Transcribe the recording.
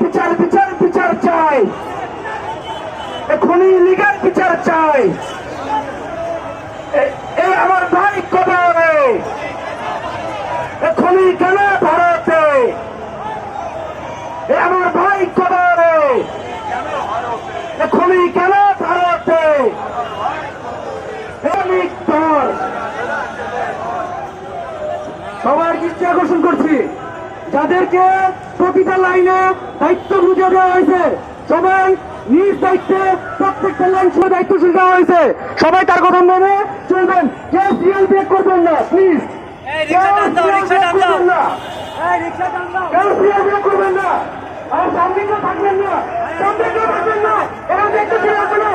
বিচার বিচার বিচার চাই, খুনি লীগের বিচার চাই। এই আমার ভাই কবরে, খুনি কেন ভারতে, আমার ভাই কবরে, খুনি কেন ভারতে। সবার দৃষ্টি আকর্ষণ করছি, যাদেরকে প্রতিটা লাইনে দায়িত্ব বুঝে দেওয়া হয়েছে, সবাই নিজ দায়িত্বে প্রত্যেকটা লাইন শুনে দায়িত্বশীল দেওয়া হয়েছে। সবাই তার কথা মেনে চলবেন, কেউ সিরিয়াল ব্রেক করবেন না প্লিজ, কেউ সিরিয়াল ব্রেক করবেন না। আর সামনে কেউ থাকবেন না, সামনে কেউ থাকবেন না, এরা দেখতে ছিল না,